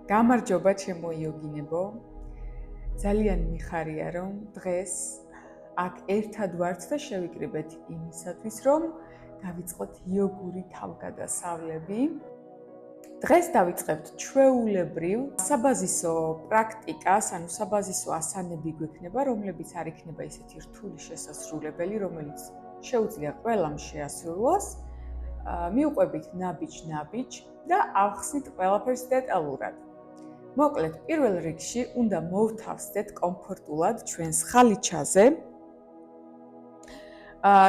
გამარჯობა ჩემო იოგინებო. ძალიან მიხარია რომ დღეს აქ ერთად ვართ და შევიკრიბეთ იმისათვის რომ დავიწყოთ იოგური თავგადასავლები. დღეს დავიწყებთ ჩვეულებრივ საბაზისო პრაქტიკას, ანუ საბაზისო ასანები გვექნება, რომლებიც არ იქნება ისეთი რთული შესასრულებელი, რომელიც შეუძლია ყველამ შეასრულოს. მივყვებით ნაბიჯ-ნაბიჯ და ავხსნით ყველაფერს დეტალურად. მოკლედ, პირველ რიგში უნდა მოვთავსდეთ კომფორტულად ჩვენს ხალიჩაზე.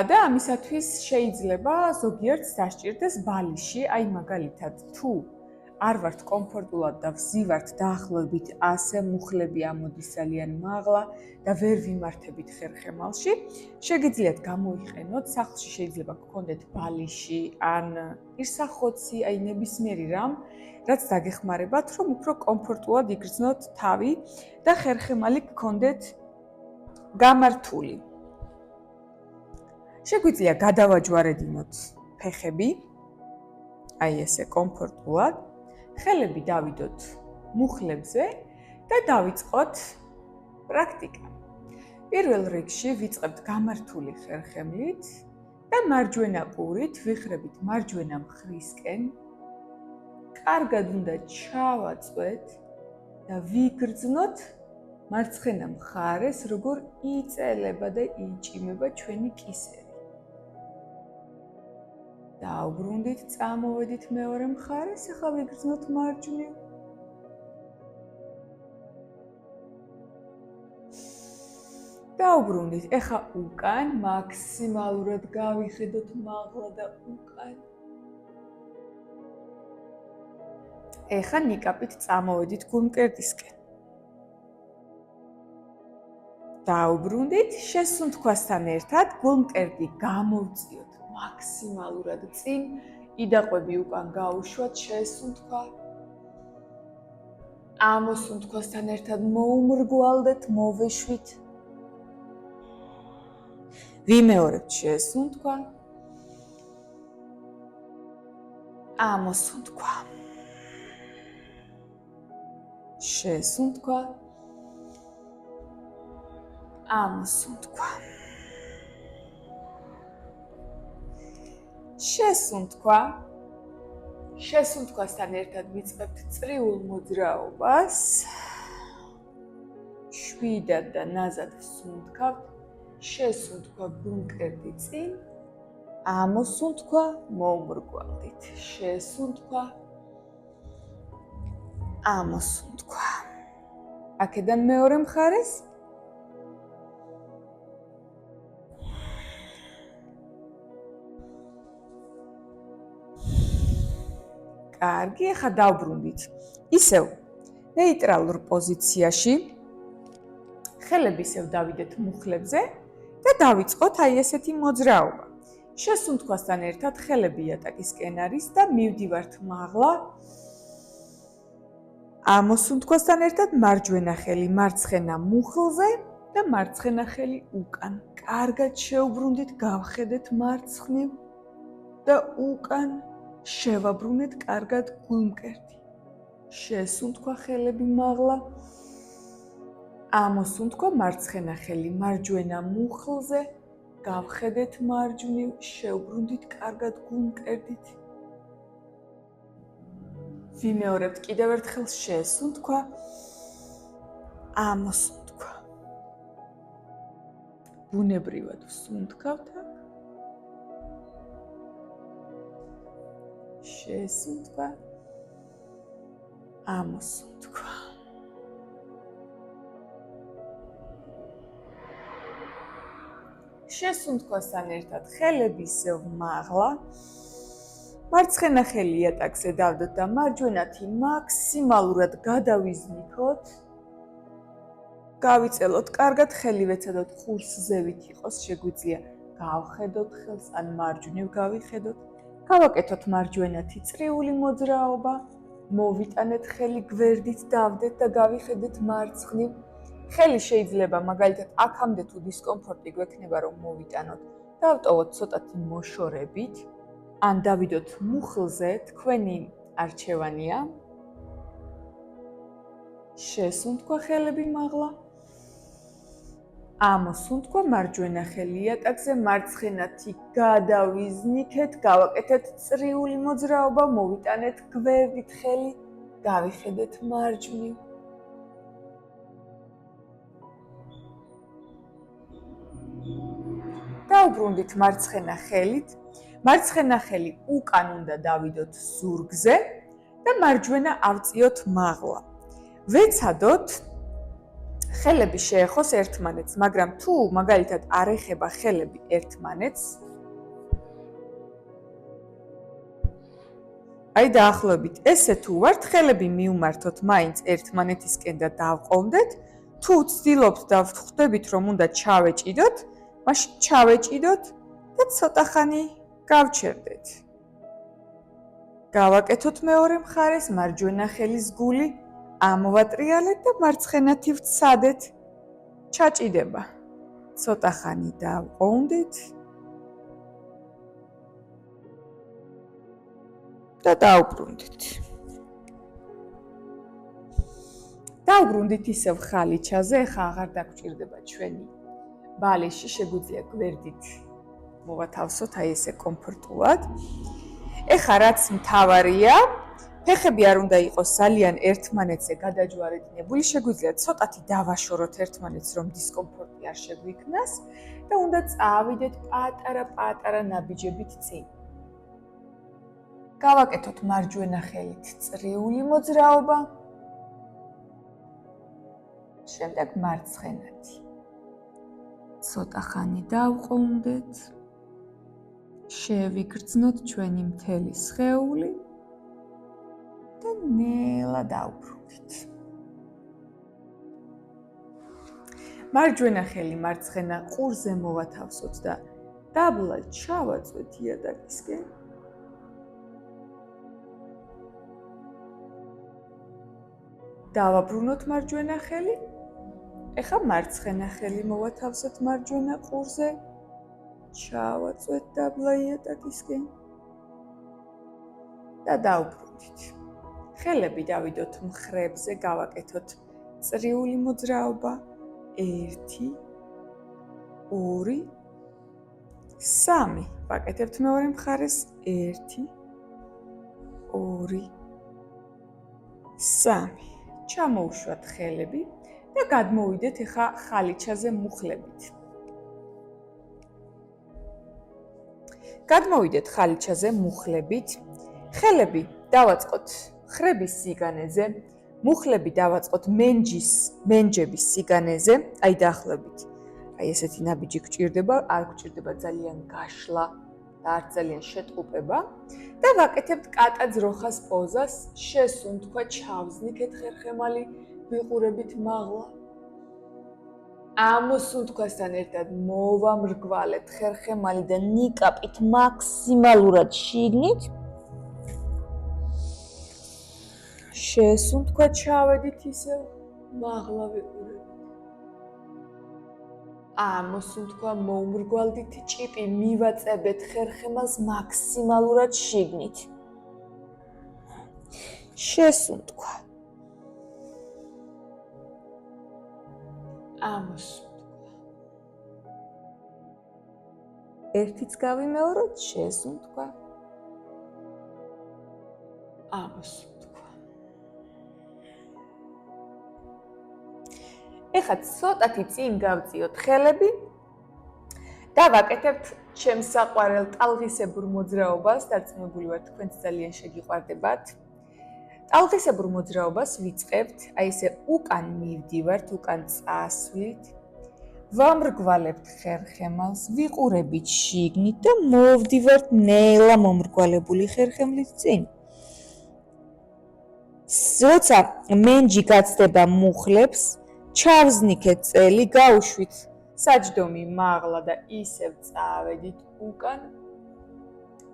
და ამისათვის შეიძლება ზოგიერთს დასჭირდეს ბალიში, აი მაგალითად, თუ არ ვართ კომფორტულად და ვზივართ დაახლოებით 100 მუხლები ამოდის ძალიან მაღლა და ვერ ვიმართებით ხერხემალში, შეგიძლიათ გამოიყენოთ, სახლში შეიძლება გქონდეთ ბალიში ან ირსახოცი, აი ნებისმიერი რამ, რაც დაგეხმარებათ, რომ უფრო კომფორტულად იგრძნოთ თავი და ხერხემალი გქონდეთ გამართული. შეგვიძლია გადავაჯვარედინოთ ფეხები, აი ესე კომფორტულად, ხელები დავიდოთ მუხლებზე და დავიწყოთ პრაქტიკა. პირველ რიგში ვიწყებთ გამართული ხერხემლით და მარჯვენა ყურით ვიხრებით მარჯვენა მხრისკენ. კარგად უნდა ჩავაწვეთ და ვიგრძნოთ მარცხენა მხარეს, როგორ იწელება და იჭიმება ჩვენი კისერი. დაუბრუნდით, წამოვედით მეორე მხარეს, ახლა ვიგრძნოთ მარჯვნივ. დაუბრუნდით, ახლა უკან, მაქსიმალურად გავიხედოთ მაღლა და უკან. ახლა ნიკაპით წამოვედით გულმკერდისკენ. დაუბრუნდით, შესუნთქვასთან ერთად გულმკერდი გამოვწიოთ მაქსიმალურად წინ, იდაყვები უკან გაუშვათ, შესუნთქვა. ამოსუნთქვასთან ერთად მოუმრგვალდეთ, მოვეშვით. ვიმეორებთ შესუნთქვა. ამოსუნთქვა. შესუნთქვა. ამოსუნთქვა. შესუნთქვა. შესუნთქვასთან ერთად ვიწყებთ წრიულ მოძრაობას. შვიდად და ნაზად ვსუნთქავთ. შესუნთქვა გულმკერდი წინ. ამოსუნთქვა, მოუმრგვალდით. შესუნთქვა. ამოსუნთქვა. აქედან მეორე მხარეს. კარგი, ახლა დავბრუნდით. ისევ ნეიტრალურ პოზიციაში. ხელები ისევ დავიდეთ მუხლებზე და დავიწყოთ აი ესეთი მოძრაობა. შესუნთქვასთან ერთად ხელები იატაკისკენ არის და მივდივართ მაღლა. ამოსუნთქვასთან ერთად მარჯვენა ხელი მარცხენა მუხლზე და მარცხენა ხელი უკან. კარგად შევბრუნდით, გავხედეთ მარცხნივ და უკან. შევაბრუნეთ კარგად გულმკერდი. შესუნთქვა ხელები მაღლა. ამოსუნთქვა მარცხენა ხელი მარჯვენა მუხლზე. გავხედეთ მარჯვნივ, შევბრუნდით კარგად გულმკერდით. ვიმეორებთ კიდევ ერთხელ შესუნთქვა. ამოსუნთქვა. ბუნებრივად ვსუნთქავთ. შესუნთქვა. ამოსუნთქვა. შესუნთქვასთან ერთად ხელები ისევ მაღლა. მარცხენა ხელი იატაკზე დავდოთ და მარჯვენათი მაქსიმალურად გადავიზნიქოთ. გავიწელოთ კარგად, ხელი ვეცადოთ ხურს ზევით იყოს, შეგვიძლია გავხედოთ ხელს ან მარჯვნივ გავიხედოთ. გავაკეთოთ მარჯვენათი წრიული მოძრაობა. მოვიტანეთ ხელი გვერდით, დავდეთ და გავიხედეთ მარცხნივ. ხელი შეიძლება მაგალითად აქამდე თუ დისკომფორტი გვექნება რომ მოვიტანოთ, დავტოვოთ ცოტათი მოშორებით, ან დავიდოთ მუხლზე, თქვენი არჩევანია. შესუნთქვა ხელები მაღლა. ამოსუნთქვა მარჯვენა ხელი იატაკზე, მარცხენათი გადავიზნიქეთ, გავაკეთეთ წრიული მოძრაობა, მოვიტანეთ გვერდით ხელი, გავიხედეთ მარჯვნივ. დაუბრუნდით მარცხენა ხელით. მარცხენა ხელი უკან უნდა დავიდოთ ზურგზე და მარჯვენა ავწიოთ მაღლა. ვეცადოთ ხელები შეეხოს ერთმანეთს, მაგრამ თუ მაგალითად არ ეხება ხელები ერთმანეთს, აი დაახლოებით ესე თუ ვართ, ხელები მივმართოთ მაინც ერთმანეთისკენ და დავყოვდეთ, თუ ვცდილობთ და ვხვდებით რომ უნდა ჩავეჭიდოთ, მაშინ ჩავეჭიდოთ და ცოტა ხანი გავჩერდეთ. გავაკეთოთ მეორე მხარეს, მარჯვენა ხელის გული ამოვატრიალეთ და მარცხენათი ვცადეთ. ჩაჭიდება. ცოტა ხანი დავყოვდით და დავუბრუნდით. დავუბრუნდით ისევ ხალიჩაზე, ხა აღარ დაგჭირდება ჩვენი ბალეში, შეგვიძლია გვერდით მოვათავსოთ აი ესე კომფორტულად. ეხა რაც მთავარია, ფეხები არ უნდა იყოს ძალიან ერთმანეთზე გადაჯვარედინებული, შეგვიძლია ცოტათი დავაშოროთ ერთმანეთს, რომ დისკომფორტი არ შეგვიქმნას და უნდა წავიდეთ პატარა ნაბიჯებით წინ. გავაკეთოთ მარჯვენა ხელით წრიული მოძრაობა, შემდეგ მარცხენათი. ცოტა ხანი დავყოვდეთ, შევიგრძნოთ ჩვენი მთელი სხეული და ნელა დავუბრუნდით. მარჯვენა ხელი მარცხენა ყურზე მოვათავსოთ და დაბლად ჩავაწვეთ იატაკისკენ. დავაბრუნოთ მარჯვენა ხელი. ეხა მარცხენა ხელი მოვათავსოთ მარჯვენა ყურზე. ჩავაწვეთ დაბლა იატაკისკენ და დავუბრუნდით. ხელები დავიდოთ მხრებზე, გავაკეთოთ წრიული მოძრაობა. 1 2 3. ვაკეთებთ მეორე მხარეს. 1 2 3. ჩამოუშვათ ხელები და გადმოვიდეთ ეხა ხალიჩაზე მუხლებით. გადმოვიდეთ ხალიჩაზე მუხლებით. ხელები დავაწყოთ ხრების სიგანეზე, მუხლები დავაწყოთ მენჯების სიგანეზე, აი დაახლოებით. აი ესეთი ნაბიჯი გჭირდება, არ გჭირდება ძალიან გაშლა და არ ძალიან შეტყუპება და ვაკეთებთ კატა-ძროხას პოზას, შესუნთქვა, ჩავზნიქეთ ხერხემალი, ვიყურებით მაღლა. ამოსუნთქვასთან ერთად მოვამრგვალებთ ხერხემალი და ნიკაპით მაქსიმალურად შიგნით. შესუნთქვა, ჩავედით ისევ მაღლა ვიყურებით. ამოსუნთქვა, მოუმრგვალდით ჭიპი, მივაწებეთ ხერხემალს მაქსიმალურად შიგნით. შესუნთქვა. ამოსუნთქვა. ერთიც გავიმეოროთ, შესუნთქვა. ამოსუნთქვა. ეხლა ცოტათი წინ გავწიოთ ხელები და ვაკეთებთ ჩემს საყვარელ ტალღისებურ მოძრაობას, დარწმუნებული ვარ თქვენც ძალიან შეგიყვარდებათ. ტალღისებურ მოძრაობას ვიწყებთ, აი ესე უკან მივდივართ, უკან წასვლით. ვამრგვალებთ ხერხემალს, ვიყურებით შიგნით და მოვდივართ ნელა მომრგვალებული ხერხემლით წინ. როცა მენჯი გაცდება მუხლებს, ჩავზნიქეთ წელი, გაუშვით საჯდომი მაღლა და ისევ წავედით უკან.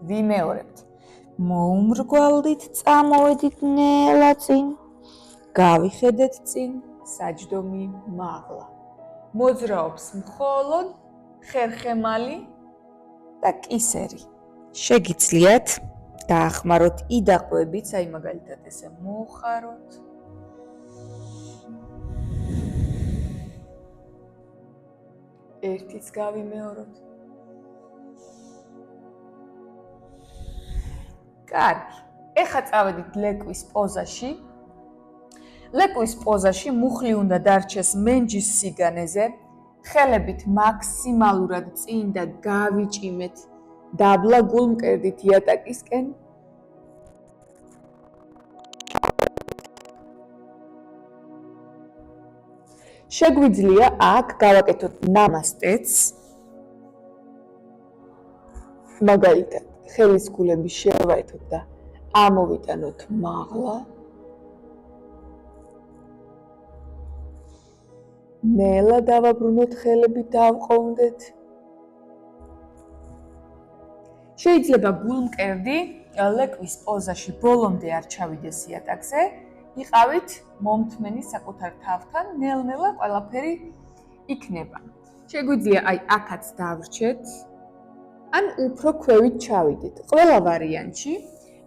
ვიმეორებთ. მოუმრგვალდით, წამოვედით ნელა წინ. გავიხედეთ წინ, საჯდომი მაღლა. მოძრაობს მხოლოდ ხერხემალი და კისერი. შეგიძლიათ დაახმაროთ იდაყვებით, აი მაგალითად ესე მოხაროთ. ერთიც გავიმეოროთ. კარგი. ეხლა წავედით ლეკვის პოზაში. ლეკვის პოზაში მუხლი უნდა დარჩეს მენჯის სიგანეზე. ხელებით მაქსიმალურად წინ და გავიჭიმეთ დაბლა გულმკერდით იატაკისკენ. შეგვიძლია აქ გავაკეთოთ ნამასტეც. მაგალითად, ხელის გულები შევაერთოთ და ამოვიტანოთ მაღლა. ნელა დავაბრუნოთ ხელები დავყოვდეთ. შეიძლება გულმკერდი ლეკვის პოზაში ბოლომდე არ ჩავიდეს იატაკზე. იყავით მომთმენი საკუთარ თავთან, ნელ-ნელა ყველაფერი იქნება. შეგვიძლია აი აქაც დავრჩეთ, ან უფრო ქვევით ჩავიდეთ. ყველა ვარიანტში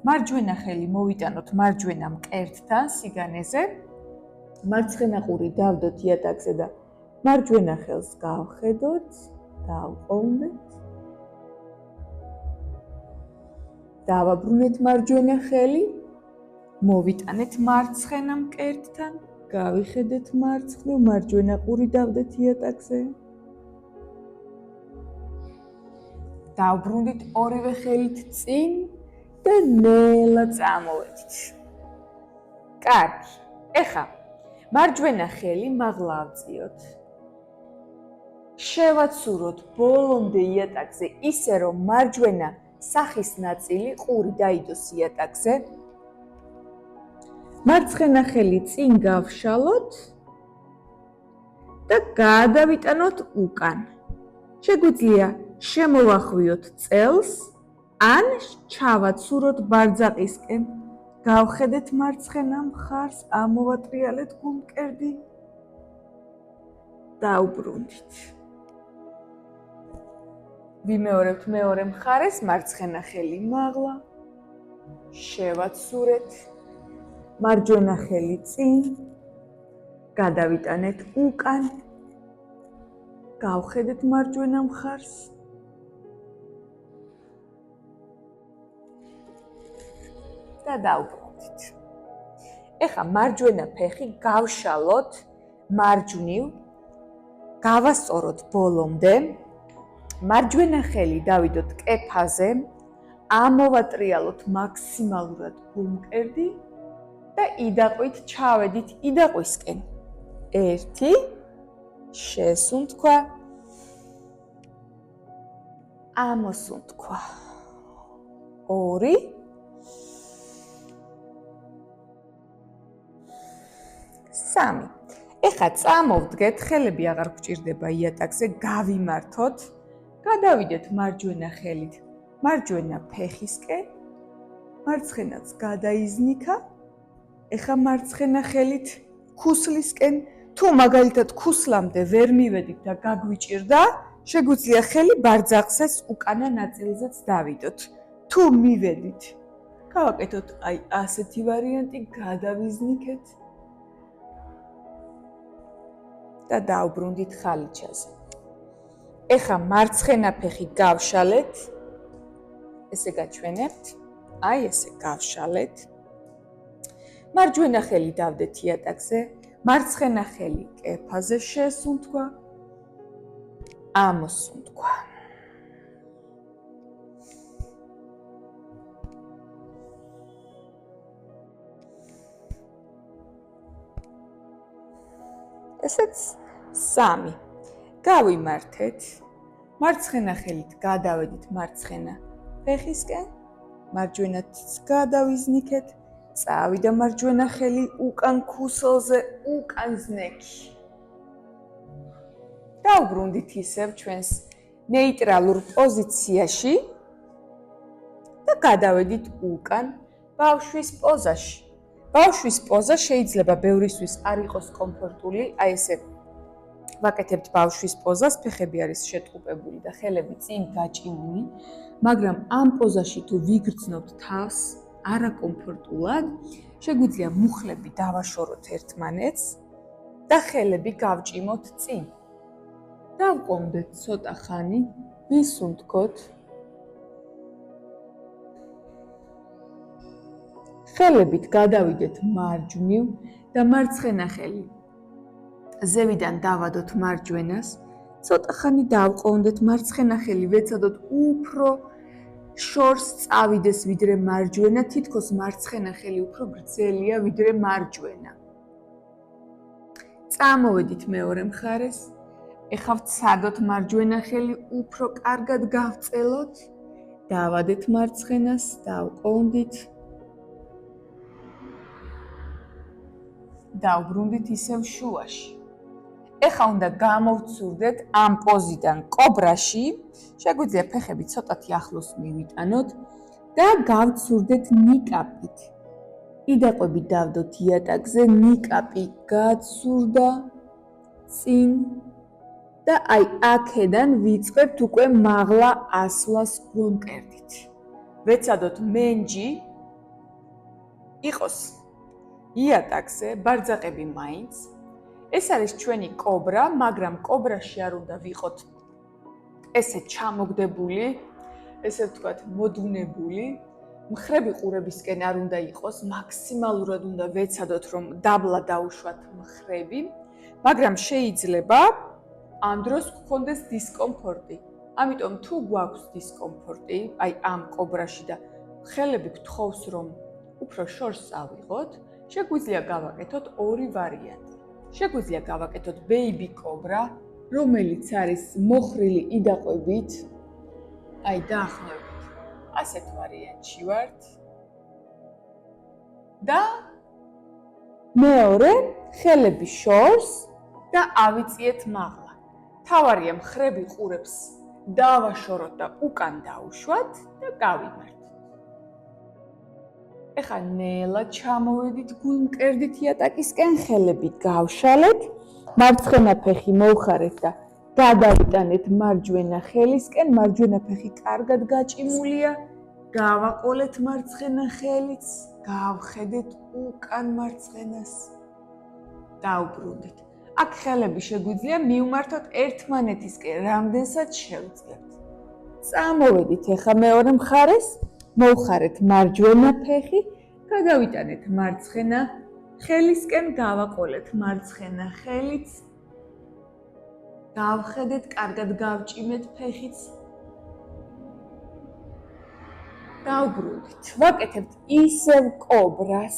მარჯვენა ხელი მოვიტანოთ მარჯვენა მკერდთან სიგანეზე, მარცხენა ყური დავდოთ იატაკზე და მარჯვენა ხელს გავხედოთ, დავყოვნეთ. დავაბრუნეთ მარჯვენა ხელი, მოვიტანეთ მარცხენა მკერდთან, გავიხედეთ მარცხნივ, მარჯვენა ყური დავდეთ იატაკზე. დავბრუნდით ორივე ხელით წინ და ნელა წამოვედით. კარგი. ეხლა მარჯვენა ხელი მაღლა ავწიოთ. შევაცუროთ ბოლომდე იატაკზე ისე რომ მარჯვენა სახის ნაწილი ყური დაიდოს იატაკზე. მარცხენა ხელი წინ გავშალოთ და გადავიტანოთ უკან. შეგვიძლია შემოვახვიოთ წელს ან ჩავაცუროთ ბარძაყისკენ. გავხედეთ მარცხენა მხარს, ამოვატრიალეთ გულმკერდი. დავბრუნდით. ვიმეორებთ მეორე მხარეს, მარცხენა ხელი მაღლა. შევაცურეთ. მარჯვენა ხელი წინ. გადავიტანეთ უკან. გავხედეთ მარჯვენა მხარს. და დავბრუნდით. ეხლა მარჯვენა ფეხი გავშალოთ მარჯვნივ, გავასწოროთ ბოლომდე. მარჯვენა ხელი დავიდოთ კეფაზე, ამოვატრიალოთ მაქსიმალურად გულმკერდი და იდაყვით ჩავედით იდაყვისკენ. 1 შესუნთქვა, ამოსუნთქვა. 2 3. ეხლა წამოვდგეთ, ხელები აღარ გვჭირდება იატაკზე, გავიმართოთ. გადავიდეთ მარჯვენა ხელით მარჯვენა ფეხისკენ, მარცხენაც გადაიზნიქა. ეხლა მარცხენა ხელით ქუსლისკენ, თუ მაგალითად ქუსლამდე ვერ მივედით და გაგვიჭირდა, შეგვიძლია ხელი ბარძაყსეს უკანა ნაწილზეც დავიდოთ. თუ მივედით, გავაკეთოთ აი ასეთი ვარიანტი, გადავიზნიქეთ და დავბრუნდით ხალიჩაზე. ეხლა მარცხენა ფეხი გავშალეთ, ესე გაჩვენებთ, აი ესე გავშალეთ. მარჯვენა ხელი დავდეთ იატაკზე, მარცხენა ხელი კეფაზე შესუნთქვა, ამოსუნთქვა. ესეც 3. გავიმართეთ, მარცხენა ხელით გადავედით მარცხენა ფეხისკენ, მარჯვენაც გადავიზნიქეთ, წავიდა მარჯვენა ხელი უკან ქუსლზე, უკან ზნექი. დავბრუნდით ისევ ჩვენს ნეიტრალურ პოზიციაში და გადავედით უკან ბავშვის პოზაში. ბავშვის პოზა შეიძლება ბევრისთვის არ იყოს კომფორტული, აი ესე ვაკეთებთ ბავშვის პოზას, ფეხები არის შეტყუპებული და ხელები წინ გაჭიმული, მაგრამ ამ პოზაში თუ ვიგრძნობთ თავს არაკომფორტულად, შეგვიძლია მუხლები დავაშოროთ ერთმანეთს და ხელები გავჭიმოთ წინ. დავყომდეთ ცოტა ხანი, ვისუნთქოთ. ხელებით გადავიდეთ მარჯვნივ და მარცხენა ხელი ზევიდან დავადოთ მარჯვენას. ცოტა ხანი დავყომდეთ, მარცხენა ხელი ვეცადოთ უფრო შორს წავიდეს ვიდრე მარჯვენა, თითქოს მარცხენა ხელი უფრო გრძელია ვიდრე მარჯვენა. წამოვედით მეორე მხარეს. ეხლა ვცადოთ მარჯვენა ხელი უფრო კარგად გავწელოთ. დავადეთ მარცხენას, დავყომდით. დავბრუნდით ისევ შუაში. ეხლა უნდა გამოვცურდეთ ამ პოზიდან კობრაში. შეგვიძლია ფეხები ცოტათი ახლოს მივიტანოთ და გავცურდეთ ნიკაპით. იდაყვები დავდოთ იატაკზე, ნიკაპი გაცურდა წინ და აი აქედან ვიწყებთ უკვე მაღლა ასვლას გულმკერდით. ვეცადოთ მენჯი იყოს იატაკზე, ბარძაყები მაინც. ეს არის ჩვენი კობრა, მაგრამ კობრაში არ უნდა ვიყოთ ესე ჩამოგდებული, ესე ვთქვათ, მოდუნებული. მხრები ყურებისკენ არ უნდა იყოს, მაქსიმალურად უნდა ვეცადოთ, რომ დაბლა დაუშვათ მხრები, მაგრამ შეიძლება ამ დროს გქონდეს დისკომფორტი. ამიტომ თუ გვაქვს დისკომფორტი, აი ამ კობრაში და ხელები გთხოვს, რომ უფრო შორს წავიღოთ, შეგვიძლია გავაკეთოთ ორი ვარიანტი. შეგვიძლია გავაკეთოთ ბეიბი კობრა, რომელიც არის მოხრილი იდაყვებით. აი დაახლოებით ასეთ ვარიანტში ვართ. და მეორე ხელები შორს და ავიწიეთ მაღლა. თავარია მხრები ყურებს დავაშოროთ და უკან დავუშვათ და გავიმართოთ. ეხლა ნელა ჩამოვედით გულმკერდით იატაკისკენ, ხელები გავშალეთ, მარცხენა ფეხი მოვხარეთ და გადავიტანეთ მარჯვენა ხელისკენ, მარჯვენა ფეხი კარგად გაჭიმულია, გავაყოლეთ მარცხენა ხელიც, გავხედეთ უკან მარცხენას, დავბრუნდეთ. აქ ხელები შეგვიძლია მივმართოთ ერთმანეთისკენ, რამდენსაც შევძლებთ. წამოვედით ეხლა მეორე მხარეს, მოვხარეთ მარჯვენა ფეხი, გადავიტანეთ მარცხენა ხელისკენ, გავაყოლეთ მარცხენა ხელიც, გავხედეთ, კარგად გავჭიმეთ ფეხიც. დავბრუნდით. ვაკეთებთ ისევ კობრას.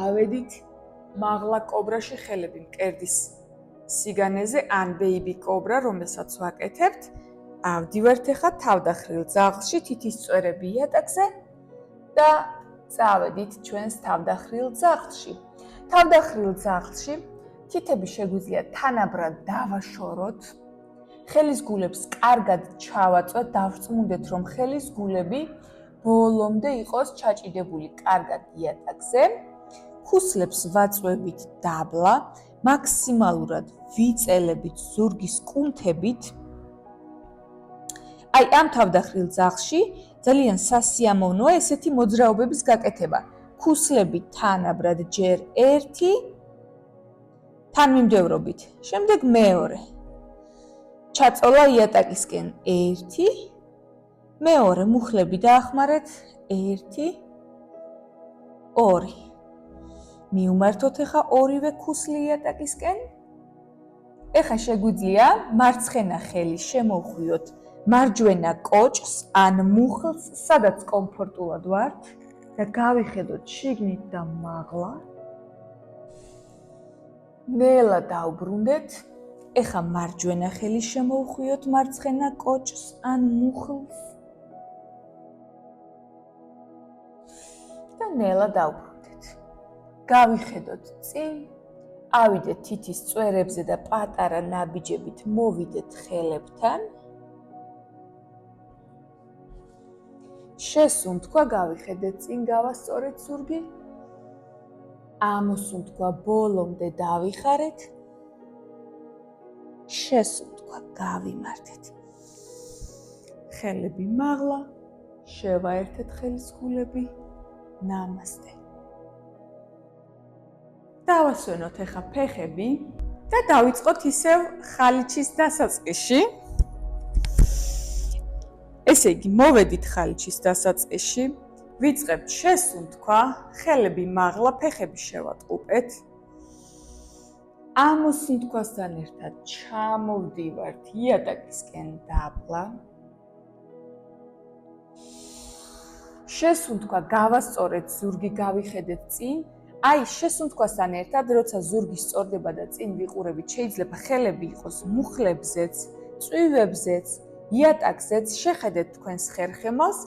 ავედით მაღლა კობრაში ხელები მკერდის სიგანეზე, ან ბეიბი კობრა, რომელსაც ვაკეთებთ. ავდივართ ეხლა თავდახრილ ძაღლში, თითის წვერები იატაკზე და წავედით ჩვენს თავდახრილ ძაღლში. თავდახრილ ძაღლში თითები შეგვიძლია თანაბრად დავაშოროთ. ხელის გულებს კარგად ჩავაწვეთ, დავწმუნდეთ, რომ ხელის გულები ბოლომდე იყოს ჩაჭიდებული კარგად იატაკზე. ქუსლებს ვაწვევით დაბლა, მაქსიმალურად ვიწელებით ზურგის კუნთებით. აი ამ თავდახრილ ძაღლში ძალიან სასიამოვნოა ესეთი მოძრაობების გაკეთება. ქუსლები თანაბრად ჯერ ერთი, თანმიმდევრობით, შემდეგ მეორე. ჩაწოლა იატაკისკენ ერთი, მეორე მუხლები დაახმარეთ, ერთი, ორი. მივმართოთ ეხა ორივე ქუსლი იატაკისკენ. ეხა შეგვიძლია მარცხენა ხელი შემოვხვიოთ მარჯვენა კოჭს ან მუხლს, სადაც კომფორტულად ვართ და გავიხედოთ შიგნით და მაღლა. ნელა დავბრუნდეთ. ეხა მარჯვენა ხელი შემოვხვიოთ მარცხენა კოჭს ან მუხლს და ნელა დავბრუნდეთ. გავიხედოთ წინ, ავიდეთ თითის წვერებზე და პატარა ნაბიჯებით მოვიდეთ ხელებთან. შესუნთქვა, გავიხედეთ წინ გავასწორეთ ზურგი. ამოსუნთქვა, ბოლომდე დავიხარეთ. შესუნთქვა, გავიმართეთ. ხელები მაღლა, შევაერთეთ ხელის გულები. ნამასტე. დავასვენოთ ეხა ფეხები და დავიწყოთ ისევ ხალიჩის დასაწყისში. ესე იგი, მოვედით ხალიჩის დასაწყისში, ვიწყებთ შესუნთქვა, ხელები მაღლა, ფეხები შევატყუპეთ. ამოსუნთქვასთან ერთად ჩამოვდივართ იატაკისკენ დაბლა. შესუნთქვა გავასწორეთ, ზურგი გავიხედეთ წინ. აი, შესუნთქვასთან ერთად, როცა ზურგი სწორდება და წინ ვიყურებით, შეიძლება ხელები იყოს მუხლებზეც, წვივებზეც, იატაკზეც, შეხედეთ თქვენს ხერხემალს,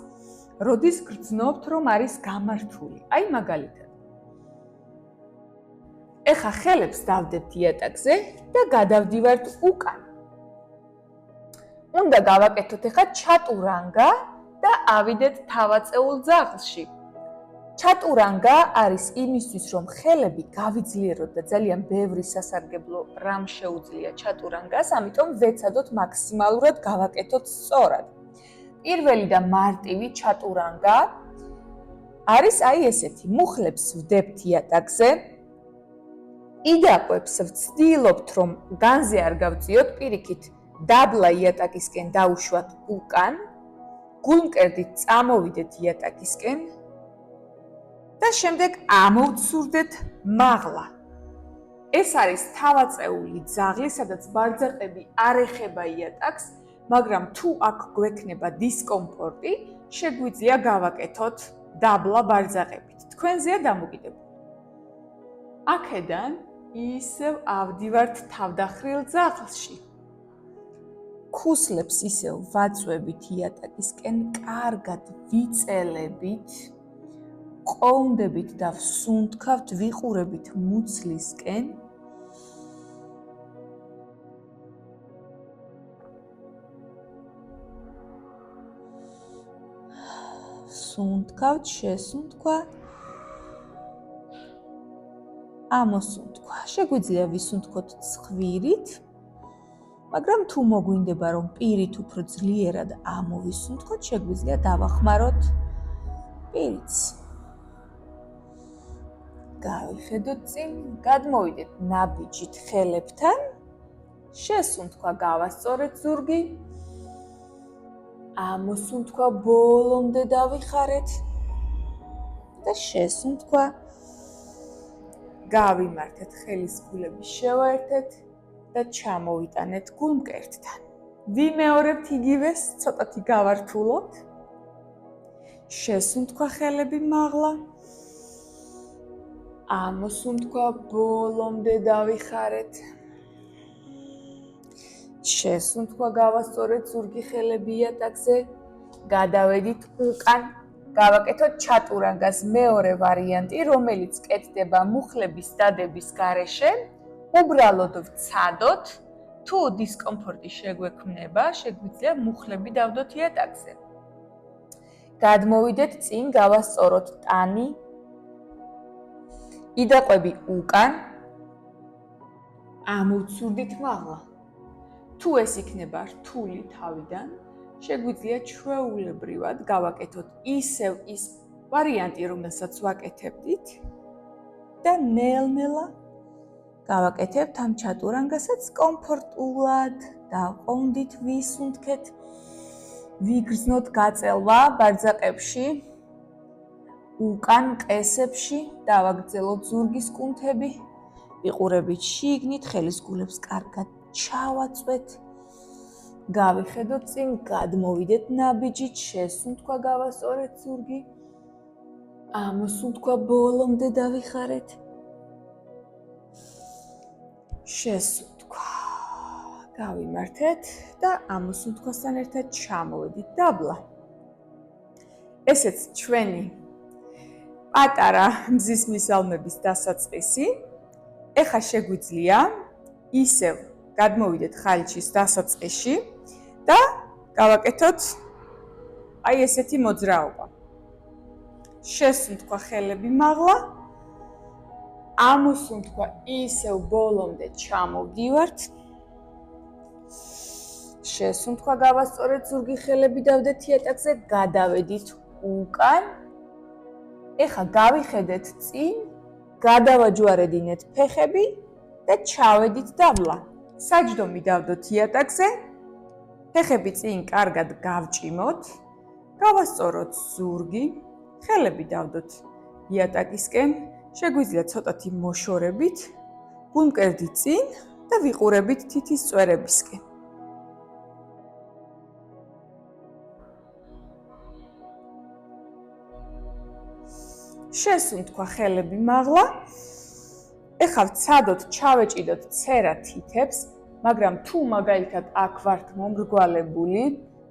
როდის გრძნობთ, რომ არის გამართული. აი, მაგალითად. ეხა ხელებს დავდებთ იატაკზე და გადავდივართ უკან. უნდა გავაკეთოთ ეხა ჩატურანგა და ავიდეთ თავაწეულ ძაღლში. ჩატურანგა არის იმისთვის, რომ ხელები გავიძლიეროთ და ძალიან ბევრი სასარგებლო რამ შეუძლია ჩატურანგას, ამიტომ ვეცადოთ მაქსიმალურად გავაკეთოთ სწორად. პირველი და მარტივი ჩატურანგა არის აი ესეთი. მუხლებს ვდებთ იატაკზე. იდაყვებს ვცდილობთ, რომ განზე არ გავწიოთ, პირიქით დაბლა იატაკისკენ დაუშვათ უკან, გულმკერდით წამოვიდეთ იატაკისკენ და შემდეგ ამოვცურდეთ მაღლა. ეს არის თავაწეული ძაღლი, სადაც ბარძაყები არ ეხება იატაკს, მაგრამ თუ აქ გვექნება დისკომფორტი, შეგვიძლია გავაკეთოთ დაბლა ბარძაყებით. თქვენზეა დამოკიდებული. აქედან ისევ ავდივართ თავდახრილ ძაღლში. ქუსლებს ისევ ვაწვევით იატაკისკენ, კარგად ვიწელებით, ყოუნდებით და ვსუნთქავთ, ვიყურებით მუცლისკენ. სუნთქავთ, შესუნთქვა. ამოსუნთქვა. შეგვიძლია ვისუნთქოთ ცხვირით, მაგრამ თუ მოგვინდება, რომ პირით უფრო ძლიერად ამოვისუნთქოთ, შეგვიძლია დავახმაროთ პირიც. გავიხედოთ წინ, გადმოვიდეთ ნაბიჯით ხელებთან, შესუნთქვა, გავასწორეთ ზურგი, ამოსუნთქვა, ბოლომდე დავიხარეთ და შესუნთქვა. გავიმართეთ ხელის გულები, შევაერთეთ და ჩამოვიტანეთ გულმკერდთან. ვიმეორებთ იგივეს, ცოტათი გავართულოთ. შესუნთქვა ხელები მაღლა. ამოსუნთქვა, ბოლომდე დავიხარეთ. შესუნთქვა, გავასწორეთ ზურგი, ხელები იატაკზე, გადავედით უკან. გავაკეთოთ ჩატურანგას მეორე ვარიანტი, რომელიც კეთდება მუხლების დადების გარეშე. უბრალოდ ვცადოთ, თუ დისკომფორტი შეგვექმნება, შეგვიძლია მუხლები დავდოთ იატაკზე. გადმოვიდეთ წინ, გავასწოროთ ტანი. იდაყვები უკან. ამოვცურდით მაღლა. თუ ეს იქნება რთული თავიდან, შეგვიძლია ჩვეულებრივად გავაკეთოთ ისევ ის ვარიანტი, რომელსაც ვაკეთებდით და ნელ-ნელა გავაკეთებთ ამ ჩატურანგასაც კომფორტულად, დავყოვდით, ვისუნთქეთ, ვიგრძნოთ გაწელვა ბარძაყებში, უკან მყესებში, დავაგრძელოთ ზურგის კუნთები, ვიყურებით შიგნით, ხელის გულებს კარგად ჩავაწვეთ. გავიხედოთ წინ, გადმოვიდეთ ნაბიჯით, შესუნთქვა, გავასწორეთ ზურგი. ამოსუნთქვა, ბოლომდე დავიხარეთ. შესუნთქვა. გავიმართეთ და ამოსუნთქვასთან ერთად ჩამოვედით დაბლა. ესეც ჩვენი პატარა მზის მისალმების დასაწყისი. ეხა შეგვიძლია ისევ გადმოვიდეთ ხალიჩის დასაწყისში და გავაკეთოთ აი ესეთი მოძრაობა. შესუნთქვა, ხელები მაღლა. ამოსუნთქვა, ისევ ბოლომდე ჩამოვდივართ. შესუნთქვა, გავასწორეთ ზურგი, ხელები დავდეთ იატაკზე, გადავედით უკან. ეხა გავიხედეთ წინ, გადავაჯვარედინეთ ფეხები და ჩავედით დაბლა. საჯდომი დავდოთ იატაკზე. ფეხები წინ კარგად გავჭიმოთ. გავასწოროთ ზურგი. ხელები დავდოთ იატაკისკენ. შეგვიძლია ცოტათი მოშორებით. გულმკერდი წინ და ვიყურებით თითის წვერებისკენ. შესუნთქვა ხელები მაღლა. ეხლა ვცადოთ, ჩავეჭიდოთ ცერა თითებს, მაგრამ თუ მაგალითად აქ ვართ მომრგვალებული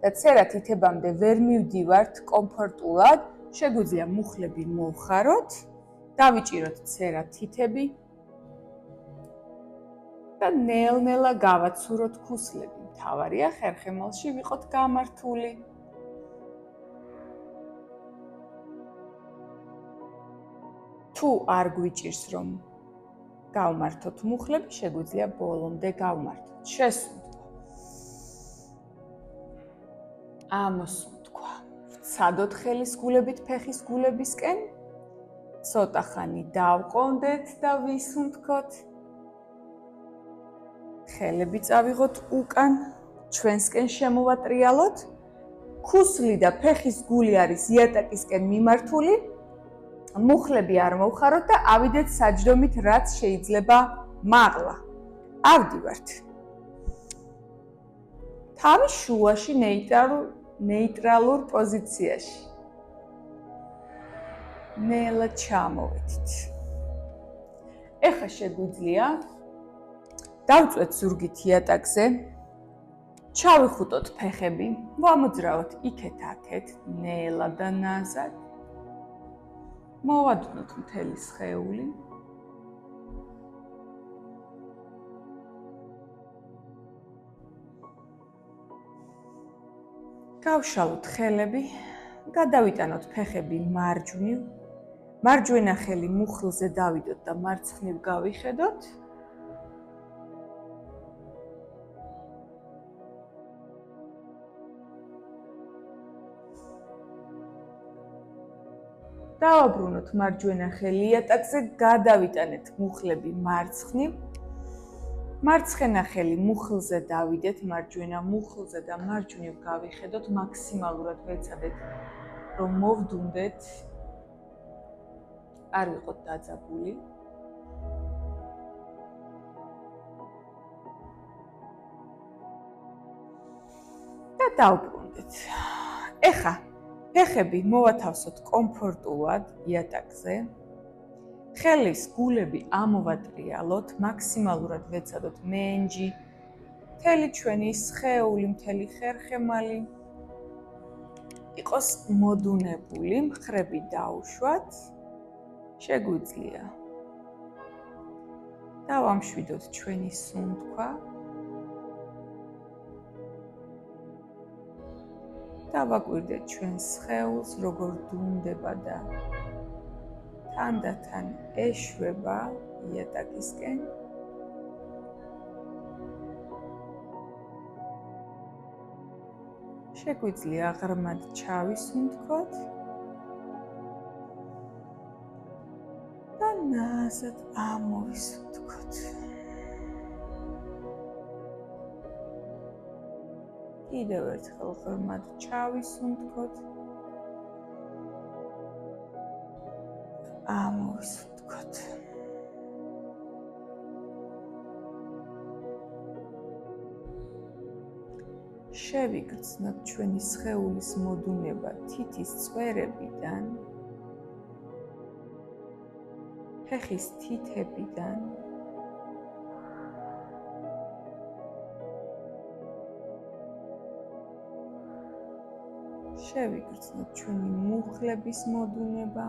და ცერა თითებამდე ვერ მივდივართ კომფორტულად, შეგვიძლია მუხლები მოვხაროთ, დავიჭიროთ ცერა თითები და ნელ-ნელა გავაცუროთ ქუსლები. მთავარია ხერხემალში ვიყოთ გამართული. თუ არ გვიჭირს რომ გავმართოთ მუხლები, შეგვიძლია ბოლომდე გავმართოთ. შესუნთქვა. ამოსუნთქვა. ვცადოთ ხელის გულებით ფეხის გულებისკენ. ცოტა ხანი დავყონდეთ და ვისუნთქოთ. ხელები წავიღოთ უკან, ჩვენსკენ შემოვატრიალოთ. ქუსლი და ფეხის გული არის იატაკისკენ მიმართული. მუხლები არ მოვხაროთ და ავიდეთ საჯდომით, რაც შეიძლება მაღლა. ავდივართ. თავი შუაში ნეიტრალურ პოზიციაში. ნელა ჩამოვედით. ეხლა შეგვიძლია დავწვეთ ზურგით იატაკზე. ჩავიხუტოთ ფეხები, ვამოძრავოთ იქეთ-აქეთ, ნელა და ნაზად. მოვადუნოთ მთელი სხეული. გავშალოთ ხელები, გადავიტანოთ ფეხები მარჯვნივ. მარჯვენა ხელი მუხლზე დავიდოთ და მარცხნივ გავიხედოთ. დავაბრუნოთ მარჯვენა ხელი იატაკზე, გადავიტანეთ მუხლები მარცხნივ. მარცხენა ხელი მუხლზე დავიდეთ, მარჯვენა მუხლზე და მარჯვნივ გავიხედოთ, მაქსიმალურად ვეცადეთ, რომ მოვდუნდეთ, არ ვიყოთ დაძაბული. და დავბრუნდეთ. ეხლა ფეხები მოვათავსოთ კომფორტულად იატაკზე. ხელის გულები ამოვატრიალოთ, მაქსიმალურად ვეცადოთ მენჯი, მთელი ჩვენი სხეული, მთელი ხერხემალი იყოს მოდუნებული, მხრები დაუშვათ. შეგვიძლია დავამშვიდოთ ჩვენი სუნთქვა. დავაკვირდეთ ჩვენს სხეულს, როგორ დუნდება და თანდათან ეშვება იატაკისკენ. შეგვიძლია ღრმად ჩავისუნთქოთ და ნაზად ამოვისუნთქოთ. კიდევ ერთხელ ღრმად ჩავისუნთქოთ. ამოვისუნთქოთ. შევიგრძნოთ ჩვენი სხეულის მოდუნება თითის წვერებიდან, ფეხის თითებიდან, შევიგრძნოთ ჩვენი მუხლების მოდუნება,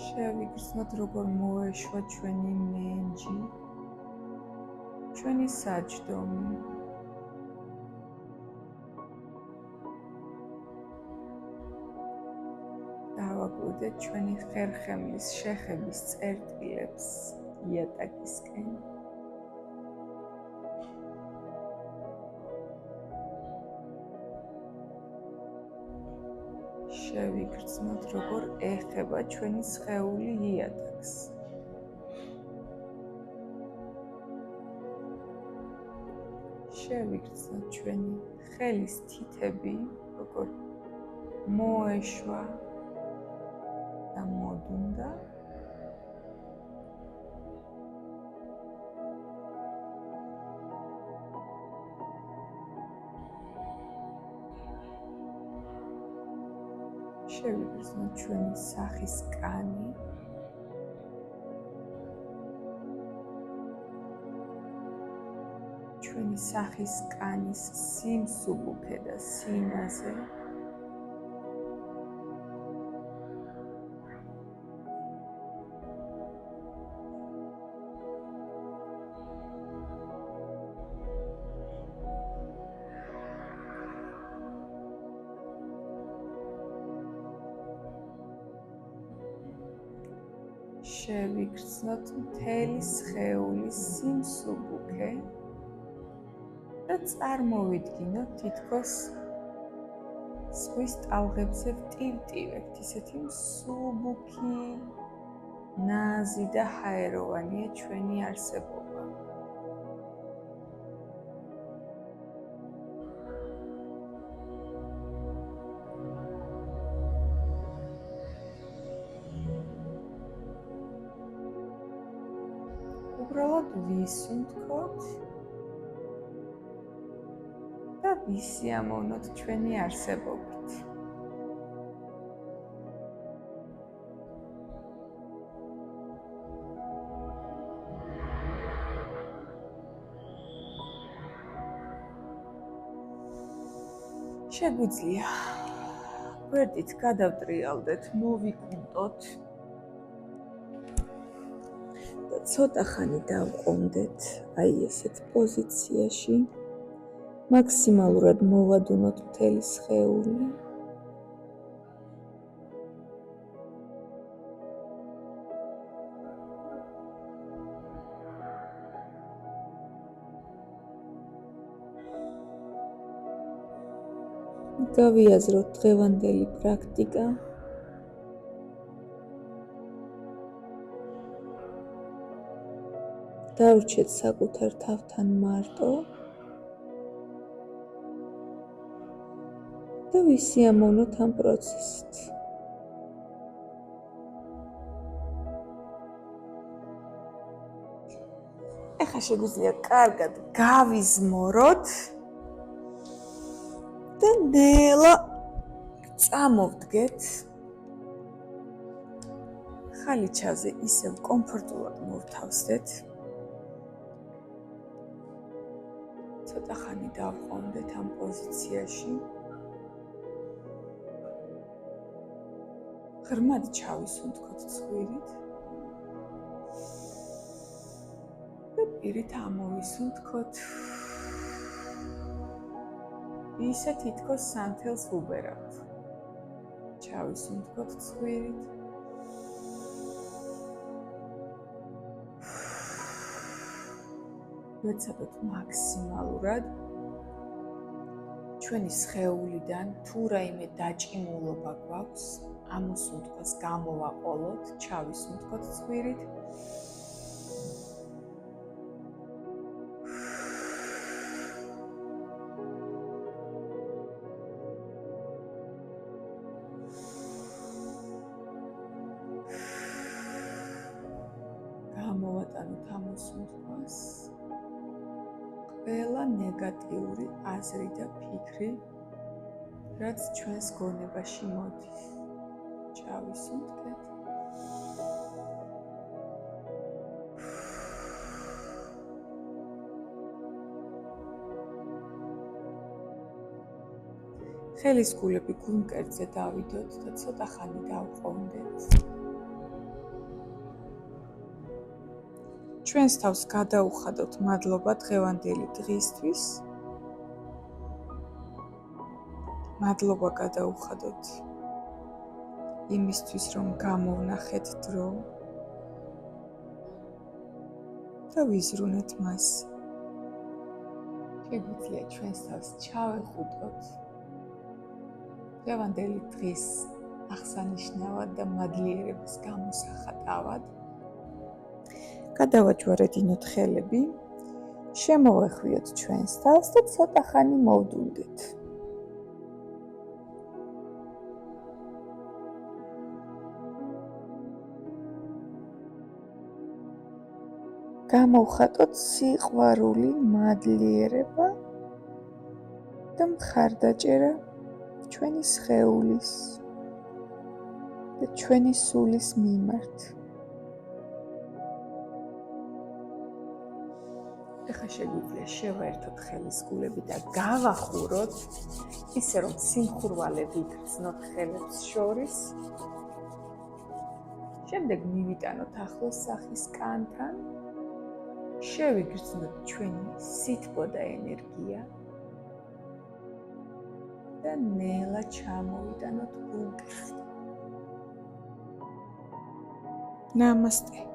შევიგრძნოთ როგორ მოეშვა ჩვენი მენჯი, ჩვენი საჯდომი. დავაკვირდეთ ჩვენი ხერხემლის შეხების წერტილებს იატაკისკენ. შევიგრძნოთ, როგორ ეხება ჩვენი სხეული იატაკს. შევიგრძნოთ ჩვენი ხელის თითები, როგორ მოეშვა და მოდუნდა. შევიგრძნოთ ჩვენი სახის კანი. ჩვენი სახის კანის სიმსუბუქე და სინაზე. შევიგრძნოთ მთელი სხეულის სიმსუბუქე და წარმოვიდგინოთ თითქოს ზღვის ტალღებზე ვტივტივებთ, ისეთი მსუბუქი, ნაზი და ჰაეროვანია ჩვენი არსებობა. უბრალოდ ვისუნთქოთ და ვისიამოვნოთ ჩვენი არსებობით. შეგვიძლია გვერდით გადავტრიალდეთ, მოვიკუნტოთ და ცოტა ხანი დავყომდეთ აი ესეთ პოზიციაში. მაქსიმალურად მოვადუნოთ მთელი სხეული. გავიაზროთ დღევანდელი პრაქტიკა. დავრჩეთ საკუთარ თავთან მარტო და ვისიამოვნოთ ამ პროცესით. ეხლა შეგვიძლია კარგად გავიზმოროთ და ნელა წამოვდგეთ. ხალიჩაზე ისევ კომფორტულად მოვთავსდეთ. ცოტა ხანი დავყომდეთ ამ პოზიციაში. ღრმად ჩავისუნთქოთ ცხვირით და პირით ამოვისუნთქოთ. ისე თითქოს სანთელს ვუბერავთ. ჩავისუნთქოთ ცხვირით. ვეცადოთ მაქსიმალურად ჩვენი სხეულიდან თუ რაიმე დაჭიმულობა გვაქვს, ამოსუნთქვას გამოვაყოლოთ, ჩავისუნთქოთ ცხვირით. გამოვატანოთ ამოსუნთქვას ყველა ნეგატიური აზრი და ფიქრი, რაც ჩვენს გონებაში მოდის. ჩავისუნთქეთ. ხელის გულები გულმკერდზე დავიდოთ და ცოტა ხანი დავყომდეთ. ჩვენს თავს გადაუხადოთ მადლობა დღევანდელი დღისთვის. მადლობა გადაუხადოთ იმისთვის, რომ გამოვნახეთ დრო და ვიზრუნეთ მას. შეგვიძლია ჩვენს თავს ჩავეხუტოთ დღევანდელი დღის აღსანიშნავად და მადლიერების გამოსახატავად. გადავაჯვარედინოთ ხელები, შემოვეხვიოთ ჩვენს თავს და ცოტა ხანი მოვდუნდეთ. გამოვხატოთ სიყვარული, მადლიერება და მხარდაჭერა ჩვენი სხეულის და ჩვენი სულის მიმართ. ეხლა შეგვიძლია შევაერთოთ ხელის გულები და გავახუროთ, ისე რომ სიმხურვალე ვიგრძნოთ ხელებს შორის. შემდეგ მივიტანოთ ახლოს სახის კანთან. შევიგრძნოთ ჩვენი სითბო და ენერგია და ნელა ჩამოვიტანოთ გულში. ნამასტე.